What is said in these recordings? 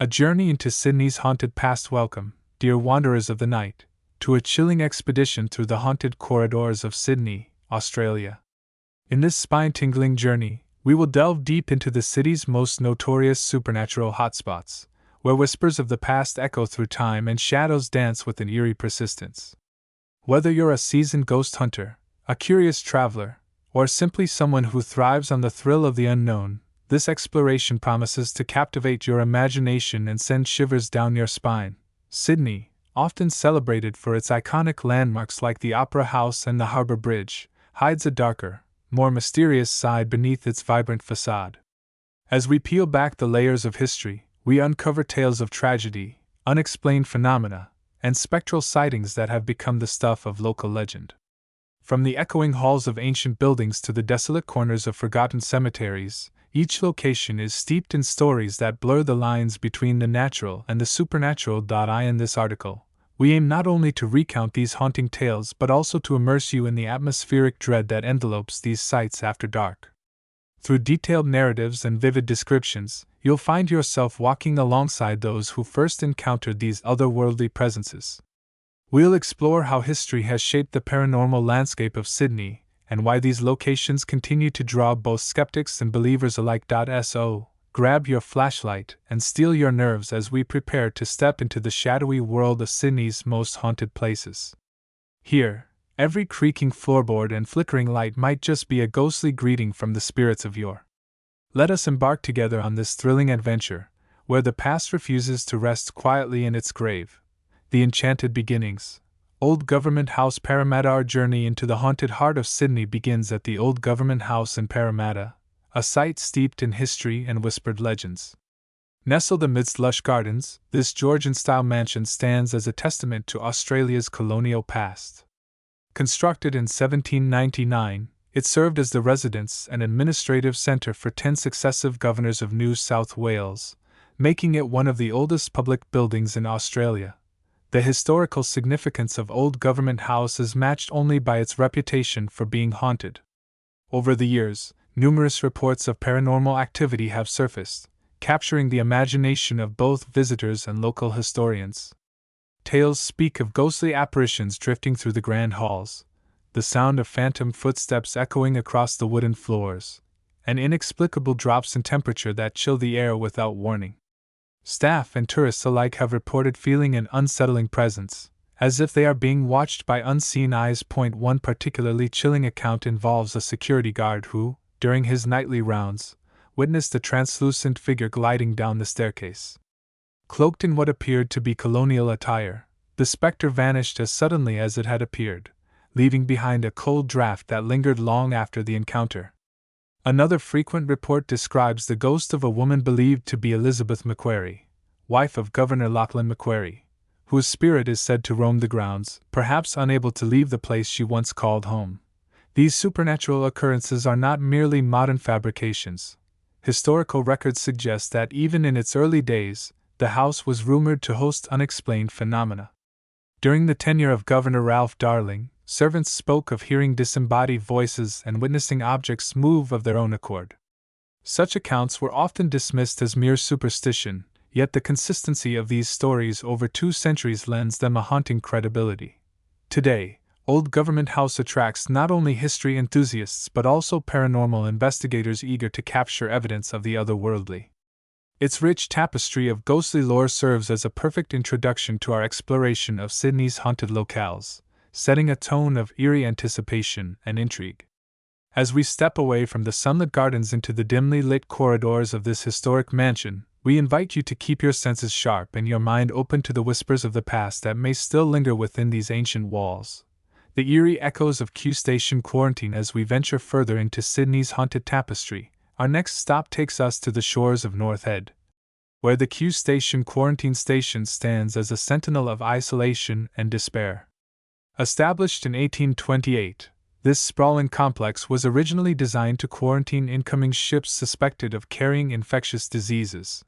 A journey into Sydney's haunted past. Welcome, dear wanderers of the night, to a chilling expedition through the haunted corridors of Sydney, Australia. In this spine-tingling journey, we will delve deep into the city's most notorious supernatural hotspots, where whispers of the past echo through time and shadows dance with an eerie persistence. Whether you're a seasoned ghost hunter, a curious traveler, or simply someone who thrives on the thrill of the unknown, this exploration promises to captivate your imagination and send shivers down your spine. Sydney, often celebrated for its iconic landmarks like the Opera House and the Harbour Bridge, hides a darker, more mysterious side beneath its vibrant facade. As we peel back the layers of history, we uncover tales of tragedy, unexplained phenomena, and spectral sightings that have become the stuff of local legend. From the echoing halls of ancient buildings to the desolate corners of forgotten cemeteries, each location is steeped in stories that blur the lines between the natural and the supernatural. In this article, we aim not only to recount these haunting tales but also to immerse you in the atmospheric dread that envelopes these sites after dark. Through detailed narratives and vivid descriptions, you'll find yourself walking alongside those who first encountered these otherworldly presences. We'll explore how history has shaped the paranormal landscape of Sydney, and why these locations continue to draw both skeptics and believers alike. So, grab your flashlight and steel your nerves as we prepare to step into the shadowy world of Sydney's most haunted places. Here, every creaking floorboard and flickering light might just be a ghostly greeting from the spirits of yore. Let us embark together on this thrilling adventure, where the past refuses to rest quietly in its grave. The Enchanted Beginnings. Old Government House, Parramatta. Our journey into the haunted heart of Sydney begins at the Old Government House in Parramatta, a site steeped in history and whispered legends. Nestled amidst lush gardens, this Georgian-style mansion stands as a testament to Australia's colonial past. Constructed in 1799, it served as the residence and administrative centre for 10 successive governors of New South Wales, making it one of the oldest public buildings in Australia. The historical significance of Old Government House is matched only by its reputation for being haunted. Over the years, numerous reports of paranormal activity have surfaced, capturing the imagination of both visitors and local historians. Tales speak of ghostly apparitions drifting through the grand halls, the sound of phantom footsteps echoing across the wooden floors, and inexplicable drops in temperature that chill the air without warning. Staff and tourists alike have reported feeling an unsettling presence, as if they are being watched by unseen eyes. One particularly chilling account involves a security guard who, during his nightly rounds, witnessed a translucent figure gliding down the staircase. Cloaked in what appeared to be colonial attire, the spectre vanished as suddenly as it had appeared, leaving behind a cold draft that lingered long after the encounter. Another frequent report describes the ghost of a woman believed to be Elizabeth Macquarie, wife of Governor Lachlan Macquarie, whose spirit is said to roam the grounds, perhaps unable to leave the place she once called home. These supernatural occurrences are not merely modern fabrications. Historical records suggest that even in its early days, the house was rumored to host unexplained phenomena. During the tenure of Governor Ralph Darling, servants spoke of hearing disembodied voices and witnessing objects move of their own accord. Such accounts were often dismissed as mere superstition, yet the consistency of these stories over 2 centuries lends them a haunting credibility. Today, Old Government House attracts not only history enthusiasts but also paranormal investigators eager to capture evidence of the otherworldly. Its rich tapestry of ghostly lore serves as a perfect introduction to our exploration of Sydney's haunted locales, setting a tone of eerie anticipation and intrigue. As we step away from the sunlit gardens into the dimly lit corridors of this historic mansion, we invite you to keep your senses sharp and your mind open to the whispers of the past that may still linger within these ancient walls. The eerie echoes of Q Station Quarantine. As we venture further into Sydney's haunted tapestry, our next stop takes us to the shores of North Head, where the Q Station Quarantine Station stands as a sentinel of isolation and despair. Established in 1828, this sprawling complex was originally designed to quarantine incoming ships suspected of carrying infectious diseases.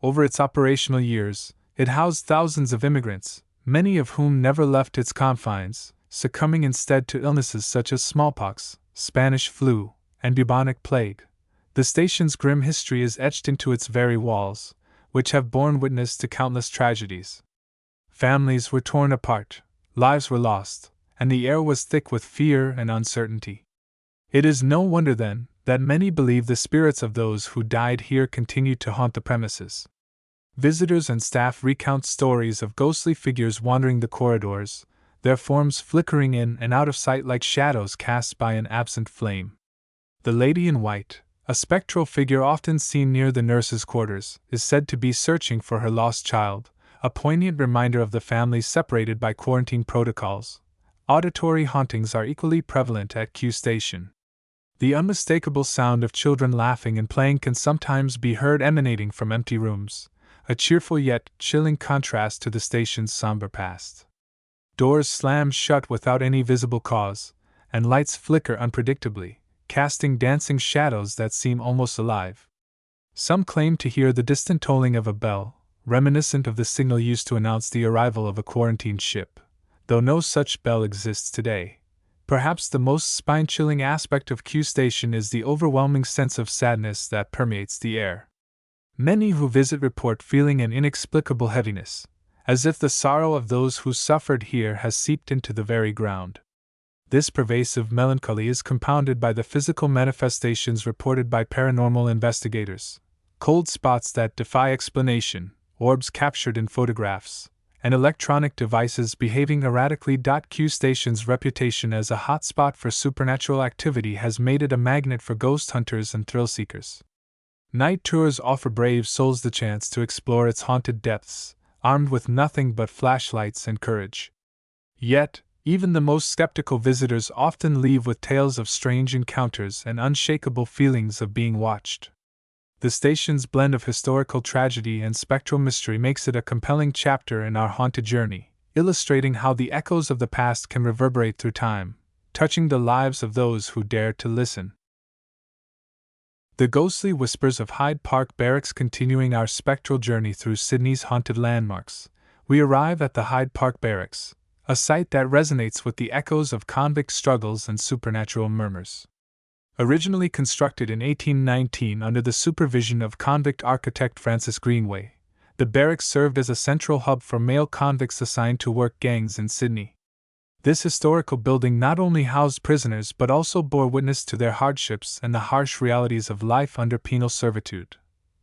Over its operational years, it housed thousands of immigrants, many of whom never left its confines, succumbing instead to illnesses such as smallpox, Spanish flu, and bubonic plague. The station's grim history is etched into its very walls, which have borne witness to countless tragedies. Families were torn apart, lives were lost, and the air was thick with fear and uncertainty. It is no wonder, then, that many believe the spirits of those who died here continue to haunt the premises. Visitors and staff recount stories of ghostly figures wandering the corridors, their forms flickering in and out of sight like shadows cast by an absent flame. The Lady in White, a spectral figure often seen near the nurses' quarters, is said to be searching for her lost child, a poignant reminder of the families separated by quarantine protocols. Auditory hauntings are equally prevalent at Q Station. The unmistakable sound of children laughing and playing can sometimes be heard emanating from empty rooms, a cheerful yet chilling contrast to the station's somber past. Doors slam shut without any visible cause, and lights flicker unpredictably, casting dancing shadows that seem almost alive. Some claim to hear the distant tolling of a bell, reminiscent of the signal used to announce the arrival of a quarantined ship, though no such bell exists today. Perhaps the most spine-chilling aspect of Q Station is the overwhelming sense of sadness that permeates the air. Many who visit report feeling an inexplicable heaviness, as if the sorrow of those who suffered here has seeped into the very ground. This pervasive melancholy is compounded by the physical manifestations reported by paranormal investigators: cold spots that defy explanation, orbs captured in photographs, and electronic devices behaving erratically. Q Station's reputation as a hotspot for supernatural activity has made it a magnet for ghost hunters and thrill seekers. Night tours offer brave souls the chance to explore its haunted depths, armed with nothing but flashlights and courage. Yet, even the most skeptical visitors often leave with tales of strange encounters and unshakable feelings of being watched. The station's blend of historical tragedy and spectral mystery makes it a compelling chapter in our haunted journey, illustrating how the echoes of the past can reverberate through time, touching the lives of those who dare to listen. The ghostly whispers of Hyde Park Barracks. Continuing our spectral journey through Sydney's haunted landmarks, we arrive at the Hyde Park Barracks, a site that resonates with the echoes of convict struggles and supernatural murmurs. Originally constructed in 1819 under the supervision of convict architect Francis Greenway, the barracks served as a central hub for male convicts assigned to work gangs in Sydney. This historical building not only housed prisoners but also bore witness to their hardships and the harsh realities of life under penal servitude.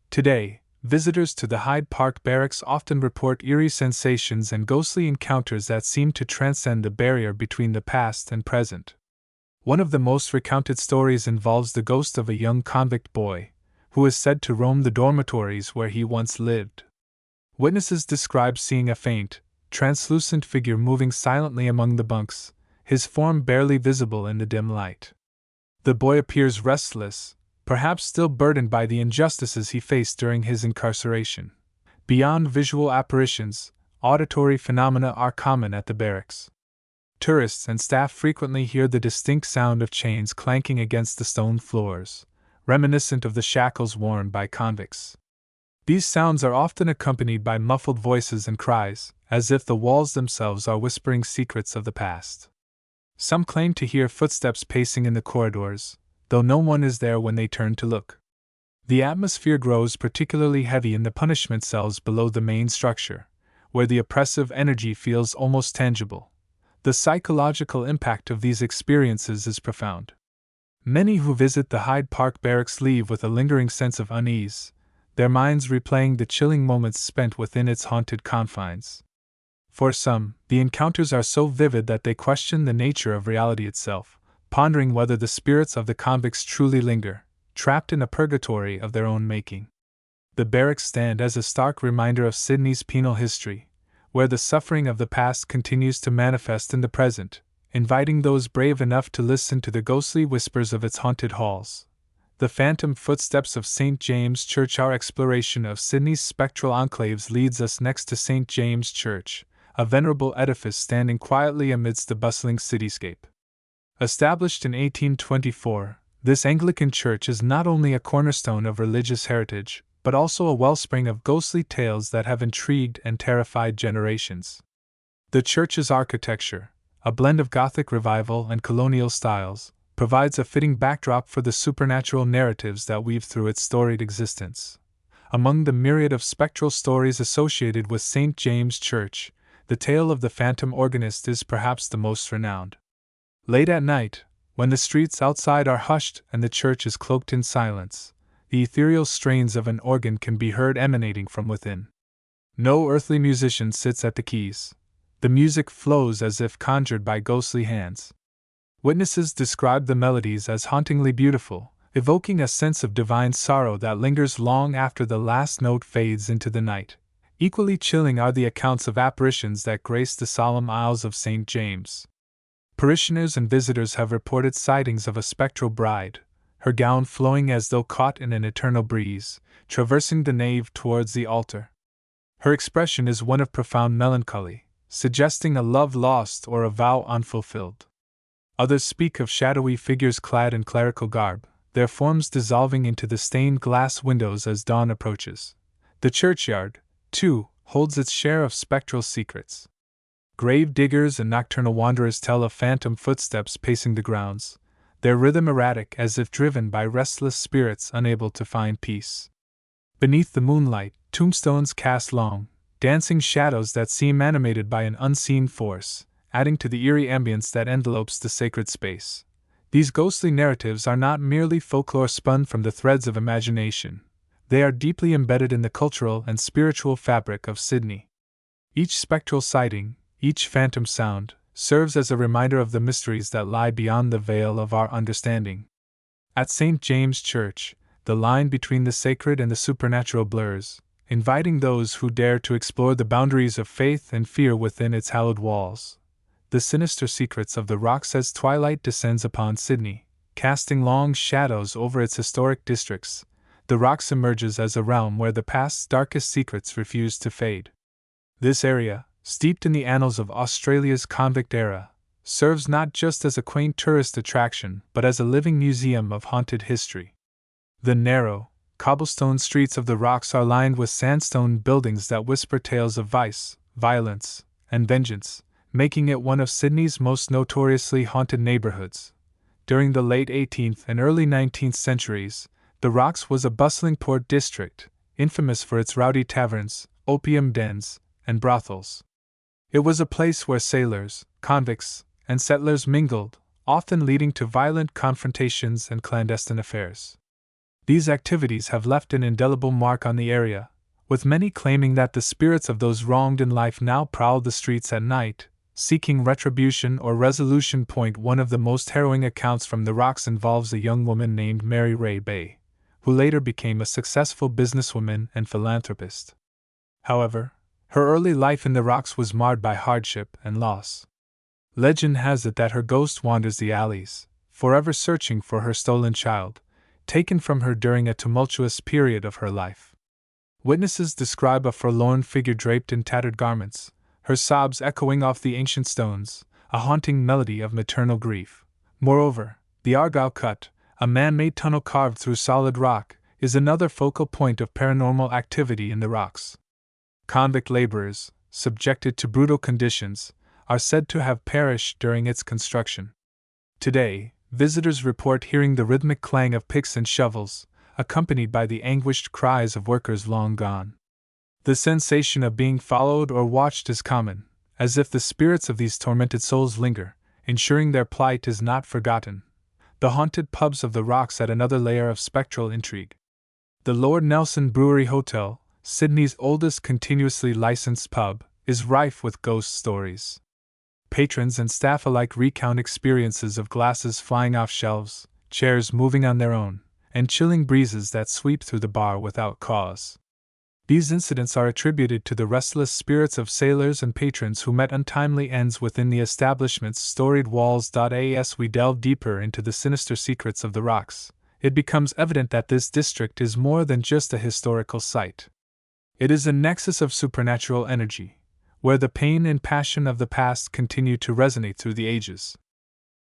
Today, visitors to the Hyde Park Barracks often report eerie sensations and ghostly encounters that seem to transcend the barrier between the past and present. One of the most recounted stories involves the ghost of a young convict boy, who is said to roam the dormitories where he once lived. Witnesses describe seeing a faint, translucent figure moving silently among the bunks, his form barely visible in the dim light. The boy appears restless, perhaps still burdened by the injustices he faced during his incarceration. Beyond visual apparitions, auditory phenomena are common at the barracks. Tourists and staff frequently hear the distinct sound of chains clanking against the stone floors, reminiscent of the shackles worn by convicts. These sounds are often accompanied by muffled voices and cries, as if the walls themselves are whispering secrets of the past. Some claim to hear footsteps pacing in the corridors, though no one is there when they turn to look. The atmosphere grows particularly heavy in the punishment cells below the main structure, where the oppressive energy feels almost tangible. The psychological impact of these experiences is profound. Many who visit the Hyde Park Barracks leave with a lingering sense of unease, their minds replaying the chilling moments spent within its haunted confines. For some, the encounters are so vivid that they question the nature of reality itself, pondering whether the spirits of the convicts truly linger, trapped in a purgatory of their own making. The barracks stand as a stark reminder of Sydney's penal history, where the suffering of the past continues to manifest in the present, inviting those brave enough to listen to the ghostly whispers of its haunted halls. The phantom footsteps of St. James Church. Our exploration of Sydney's spectral enclaves leads us next to St. James Church, a venerable edifice standing quietly amidst the bustling cityscape. Established in 1824, this Anglican church is not only a cornerstone of religious heritage, but also a wellspring of ghostly tales that have intrigued and terrified generations. The church's architecture, a blend of Gothic revival and colonial styles, provides a fitting backdrop for the supernatural narratives that weave through its storied existence. Among the myriad of spectral stories associated with St. James Church, the tale of the phantom organist is perhaps the most renowned. Late at night, when the streets outside are hushed and the church is cloaked in silence, the ethereal strains of an organ can be heard emanating from within. No earthly musician sits at the keys. The music flows as if conjured by ghostly hands. Witnesses describe the melodies as hauntingly beautiful, evoking a sense of divine sorrow that lingers long after the last note fades into the night. Equally chilling are the accounts of apparitions that grace the solemn aisles of St. James. Parishioners and visitors have reported sightings of a spectral bride, her gown flowing as though caught in an eternal breeze, traversing the nave towards the altar. Her expression is one of profound melancholy, suggesting a love lost or a vow unfulfilled. Others speak of shadowy figures clad in clerical garb, their forms dissolving into the stained glass windows as dawn approaches. The churchyard, too, holds its share of spectral secrets. Grave diggers and nocturnal wanderers tell of phantom footsteps pacing the grounds, their rhythm erratic as if driven by restless spirits unable to find peace. Beneath the moonlight, tombstones cast long, dancing shadows that seem animated by an unseen force, adding to the eerie ambience that envelopes the sacred space. These ghostly narratives are not merely folklore spun from the threads of imagination. They are deeply embedded in the cultural and spiritual fabric of Sydney. Each spectral sighting, each phantom sound, serves as a reminder of the mysteries that lie beyond the veil of our understanding. At St. James Church, the line between the sacred and the supernatural blurs, inviting those who dare to explore the boundaries of faith and fear within its hallowed walls. The sinister secrets of the rocks as twilight descends upon Sydney, casting long shadows over its historic districts. The rocks emerges as a realm where the past's darkest secrets refuse to fade. This area, steeped in the annals of Australia's convict era, serves not just as a quaint tourist attraction but as a living museum of haunted history. The narrow, cobblestone streets of the rocks are lined with sandstone buildings that whisper tales of vice, violence, and vengeance, making it one of Sydney's most notoriously haunted neighborhoods. During the late 18th and early 19th centuries, the Rocks was a bustling port district, infamous for its rowdy taverns, opium dens, and brothels. It was a place where sailors, convicts, and settlers mingled, often leading to violent confrontations and clandestine affairs. These activities have left an indelible mark on the area, with many claiming that the spirits of those wronged in life now prowl the streets at night, seeking retribution or resolution. One of the most harrowing accounts from the Rocks involves a young woman named Mary Ray Bay, who later became a successful businesswoman and philanthropist. However, her early life in the Rocks was marred by hardship and loss. Legend has it that her ghost wanders the alleys, forever searching for her stolen child, taken from her during a tumultuous period of her life. Witnesses describe a forlorn figure draped in tattered garments, her sobs echoing off the ancient stones, a haunting melody of maternal grief. Moreover, the Argyle Cut, a man-made tunnel carved through solid rock, is another focal point of paranormal activity in the Rocks. Convict laborers, subjected to brutal conditions, are said to have perished during its construction. Today, visitors report hearing the rhythmic clang of picks and shovels, accompanied by the anguished cries of workers long gone. The sensation of being followed or watched is common, as if the spirits of these tormented souls linger, ensuring their plight is not forgotten. The haunted pubs of the Rocks add another layer of spectral intrigue. The Lord Nelson Brewery Hotel, Sydney's oldest continuously licensed pub, is rife with ghost stories. Patrons and staff alike recount experiences of glasses flying off shelves, chairs moving on their own, and chilling breezes that sweep through the bar without cause. These incidents are attributed to the restless spirits of sailors and patrons who met untimely ends within the establishment's storied walls. As we delve deeper into the sinister secrets of the Rocks, it becomes evident that this district is more than just a historical site. It is a nexus of supernatural energy, where the pain and passion of the past continue to resonate through the ages.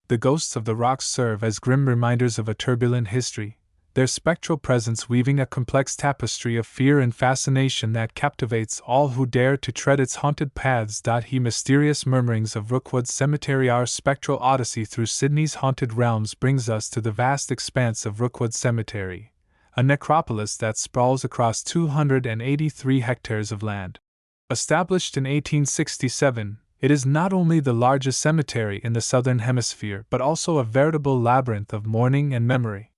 The ghosts of the Rocks serve as grim reminders of a turbulent history, their spectral presence weaving a complex tapestry of fear and fascination that captivates all who dare to tread its haunted paths. Mysterious murmurings of Rookwood Cemetery. Our spectral odyssey through Sydney's haunted realms brings us to the vast expanse of Rookwood Cemetery, a necropolis that sprawls across 283 hectares of land. Established in 1867, it is not only the largest cemetery in the southern hemisphere but also a veritable labyrinth of mourning and memory.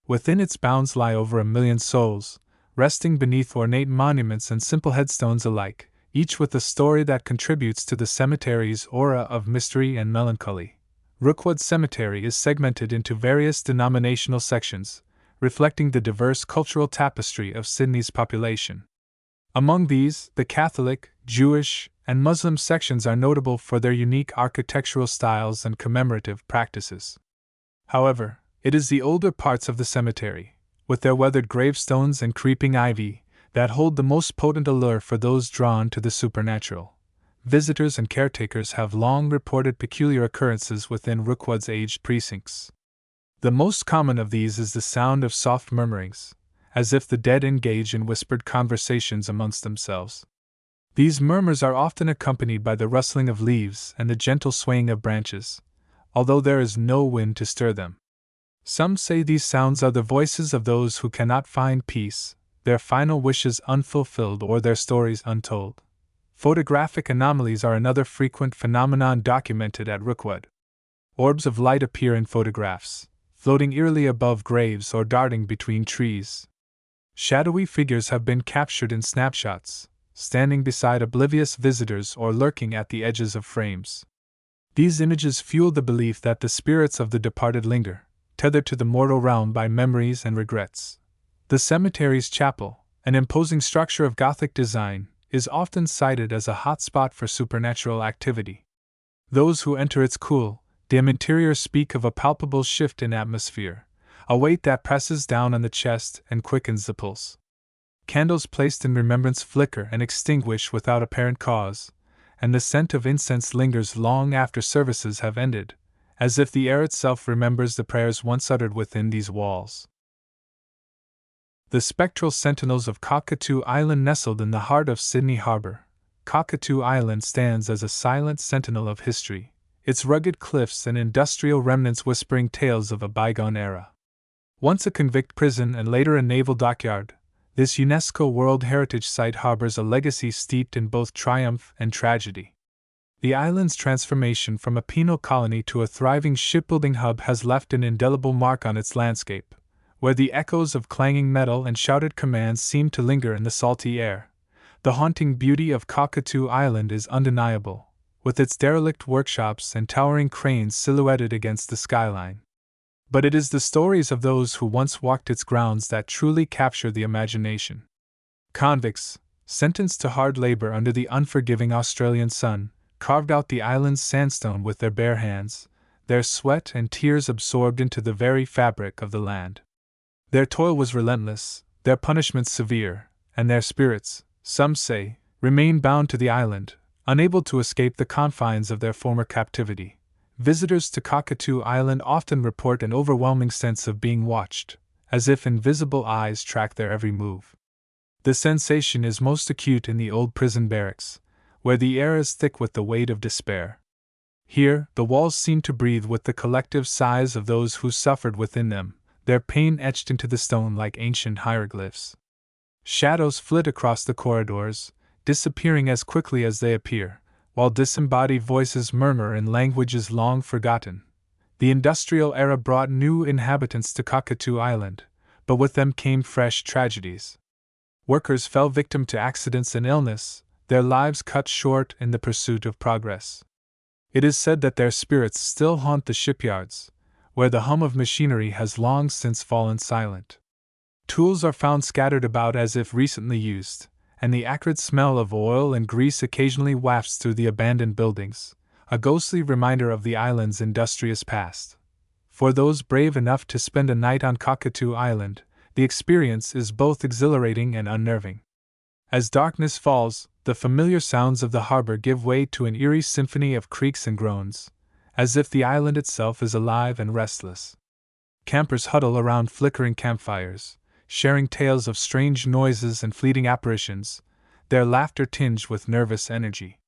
Within its bounds lie over 1,000,000 souls, resting beneath ornate monuments and simple headstones alike, each with a story that contributes to the cemetery's aura of mystery and melancholy. Rookwood Cemetery is segmented into various denominational sections, reflecting the diverse cultural tapestry of Sydney's population. Among these, the Catholic, Jewish, and Muslim sections are notable for their unique architectural styles and commemorative practices. However, it is the older parts of the cemetery, with their weathered gravestones and creeping ivy, that hold the most potent allure for those drawn to the supernatural. Visitors and caretakers have long reported peculiar occurrences within Rookwood's aged precincts. The most common of these is the sound of soft murmurings, as if the dead engage in whispered conversations amongst themselves. These murmurs are often accompanied by the rustling of leaves and the gentle swaying of branches, although there is no wind to stir them. Some say these sounds are the voices of those who cannot find peace, their final wishes unfulfilled or their stories untold. Photographic anomalies are another frequent phenomenon documented at Rookwood. Orbs of light appear in photographs, floating eerily above graves or darting between trees. Shadowy figures have been captured in snapshots, standing beside oblivious visitors or lurking at the edges of frames. These images fuel the belief that the spirits of the departed linger, tethered to the mortal realm by memories and regrets. The cemetery's chapel, an imposing structure of Gothic design, is often cited as a hot spot for supernatural activity. Those who enter its cool, dim interior speak of a palpable shift in atmosphere, a weight that presses down on the chest and quickens the pulse. Candles placed in remembrance flicker and extinguish without apparent cause, and the scent of incense lingers long after services have ended, as if the air itself remembers the prayers once uttered within these walls. The spectral sentinels of Cockatoo Island. Nestled in the heart of Sydney Harbour, Cockatoo Island stands as a silent sentinel of history, its rugged cliffs and industrial remnants whispering tales of a bygone era. Once a convict prison and later a naval dockyard, this UNESCO World Heritage Site harbors a legacy steeped in both triumph and tragedy. The island's transformation from a penal colony to a thriving shipbuilding hub has left an indelible mark on its landscape, where the echoes of clanging metal and shouted commands seem to linger in the salty air. The haunting beauty of Cockatoo Island is undeniable, with its derelict workshops and towering cranes silhouetted against the skyline. But it is the stories of those who once walked its grounds that truly capture the imagination. Convicts, sentenced to hard labor under the unforgiving Australian sun, carved out the island's sandstone with their bare hands, their sweat and tears absorbed into the very fabric of the land. Their toil was relentless, their punishments severe, and their spirits, some say, remain bound to the island, unable to escape the confines of their former captivity. Visitors to Cockatoo Island often report an overwhelming sense of being watched, as if invisible eyes track their every move. The sensation is most acute in the old prison barracks, where the air is thick with the weight of despair. Here, the walls seem to breathe with the collective sighs of those who suffered within them, their pain etched into the stone like ancient hieroglyphs. Shadows flit across the corridors, disappearing as quickly as they appear, while disembodied voices murmur in languages long forgotten. The industrial era brought new inhabitants to Cockatoo Island, but with them came fresh tragedies. Workers fell victim to accidents and illness, their lives cut short in the pursuit of progress. It is said that their spirits still haunt the shipyards, where the hum of machinery has long since fallen silent. Tools are found scattered about as if recently used, and the acrid smell of oil and grease occasionally wafts through the abandoned buildings, a ghostly reminder of the island's industrious past. For those brave enough to spend a night on Cockatoo Island, the experience is both exhilarating and unnerving. As darkness falls, the familiar sounds of the harbor give way to an eerie symphony of creaks and groans, as if the island itself is alive and restless. Campers huddle around flickering campfires, sharing tales of strange noises and fleeting apparitions, their laughter tinged with nervous energy.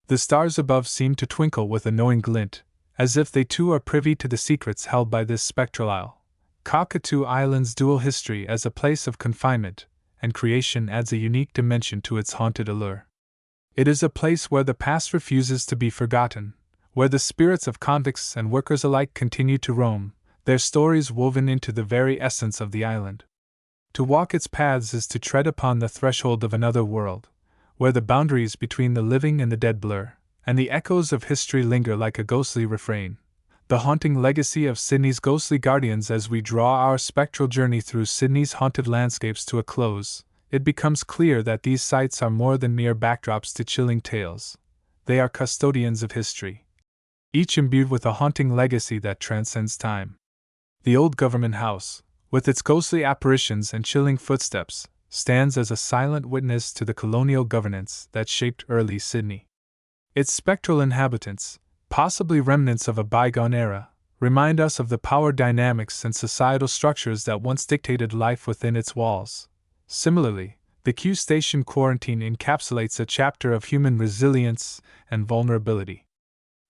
The stars above seem to twinkle with a knowing glint, as if they too are privy to the secrets held by this spectral isle. Cockatoo Island's dual history as a place of confinement and creation adds a unique dimension to its haunted allure. It is a place where the past refuses to be forgotten, where the spirits of convicts and workers alike continue to roam, their stories woven into the very essence of the island. To walk its paths is to tread upon the threshold of another world, where the boundaries between the living and the dead blur, and the echoes of history linger like a ghostly refrain. The haunting legacy of Sydney's ghostly guardians. As we draw our spectral journey through Sydney's haunted landscapes to a close, it becomes clear that these sites are more than mere backdrops to chilling tales. They are custodians of history, each imbued with a haunting legacy that transcends time. The old government house, with its ghostly apparitions and chilling footsteps, stands as a silent witness to the colonial governance that shaped early Sydney. Its spectral inhabitants, possibly remnants of a bygone era, remind us of the power dynamics and societal structures that once dictated life within its walls. Similarly, the Q Station quarantine encapsulates a chapter of human resilience and vulnerability.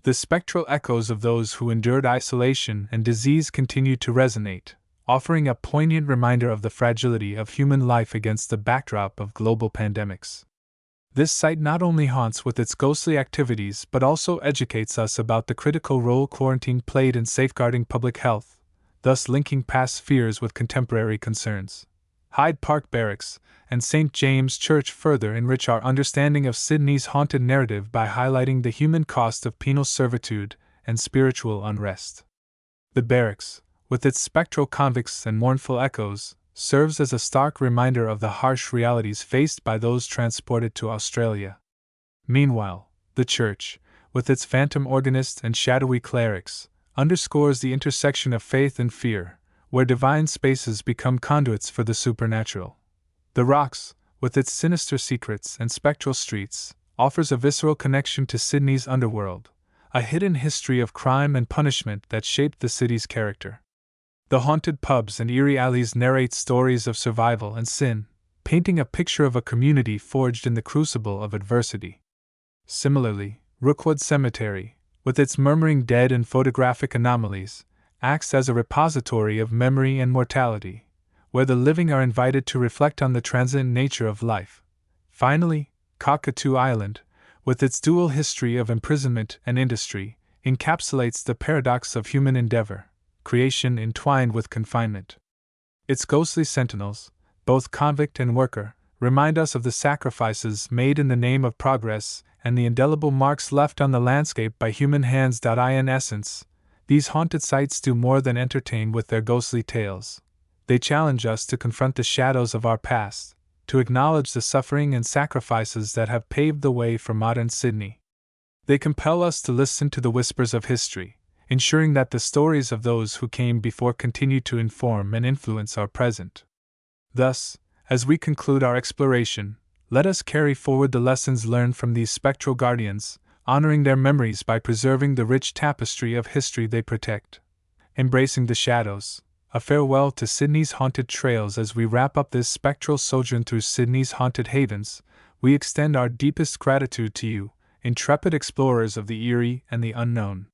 The spectral echoes of those who endured isolation and disease continue to resonate, offering a poignant reminder of the fragility of human life against the backdrop of global pandemics. This site not only haunts with its ghostly activities but also educates us about the critical role quarantine played in safeguarding public health, thus linking past fears with contemporary concerns. Hyde Park Barracks and St. James Church further enrich our understanding of Sydney's haunted narrative by highlighting the human cost of penal servitude and spiritual unrest. The barracks, with its spectral convicts and mournful echoes, serves as a stark reminder of the harsh realities faced by those transported to Australia. Meanwhile, the church, with its phantom organist and shadowy clerics, underscores the intersection of faith and fear, where divine spaces become conduits for the supernatural. The Rocks, with its sinister secrets and spectral streets, offers a visceral connection to Sydney's underworld, a hidden history of crime and punishment that shaped the city's character. The haunted pubs and eerie alleys narrate stories of survival and sin, painting a picture of a community forged in the crucible of adversity. Similarly, Rookwood Cemetery, with its murmuring dead and photographic anomalies, acts as a repository of memory and mortality, where the living are invited to reflect on the transient nature of life. Finally, Cockatoo Island, with its dual history of imprisonment and industry, encapsulates the paradox of human endeavor, creation entwined with confinement. Its ghostly sentinels, both convict and worker, remind us of the sacrifices made in the name of progress and the indelible marks left on the landscape by human hands. In essence, these haunted sites do more than entertain with their ghostly tales. They challenge us to confront the shadows of our past, to acknowledge the suffering and sacrifices that have paved the way for modern Sydney. They compel us to listen to the whispers of history, ensuring that the stories of those who came before continue to inform and influence our present. Thus, as we conclude our exploration, let us carry forward the lessons learned from these spectral guardians, honoring their memories by preserving the rich tapestry of history they protect. Embracing the shadows, a farewell to Sydney's haunted trails. As we wrap up this spectral sojourn through Sydney's haunted havens, we extend our deepest gratitude to you, intrepid explorers of the eerie and the unknown.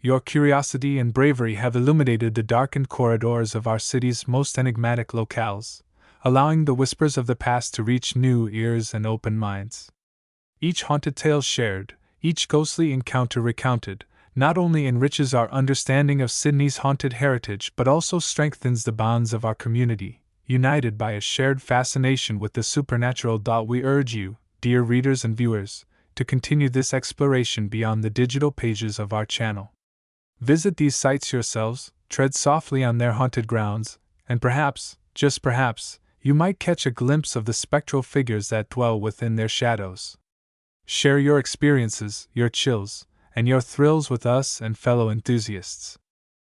Your curiosity and bravery have illuminated the darkened corridors of our city's most enigmatic locales, allowing the whispers of the past to reach new ears and open minds. Each haunted tale shared, each ghostly encounter recounted, not only enriches our understanding of Sydney's haunted heritage but also strengthens the bonds of our community, united by a shared fascination with the supernatural. We urge you, dear readers and viewers, to continue this exploration beyond the digital pages of our channel. Visit these sites yourselves, tread softly on their haunted grounds, and perhaps, just perhaps, you might catch a glimpse of the spectral figures that dwell within their shadows. Share your experiences, your chills, and your thrills with us and fellow enthusiasts.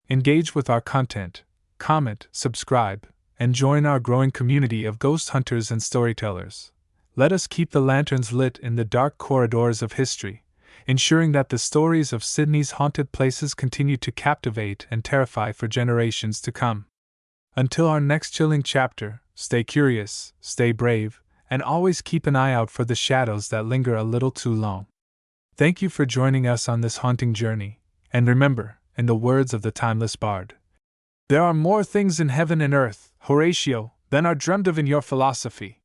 Engage with our content, comment, subscribe, and join our growing community of ghost hunters and storytellers. Let us keep the lanterns lit in the dark corridors of history, ensuring that the stories of Sydney's haunted places continue to captivate and terrify for generations to come. Until our next chilling chapter, stay curious, stay brave, and always keep an eye out for the shadows that linger a little too long. Thank you for joining us on this haunting journey, and remember, in the words of the timeless bard, There are more things in heaven and earth, Horatio, than are dreamt of in your philosophy,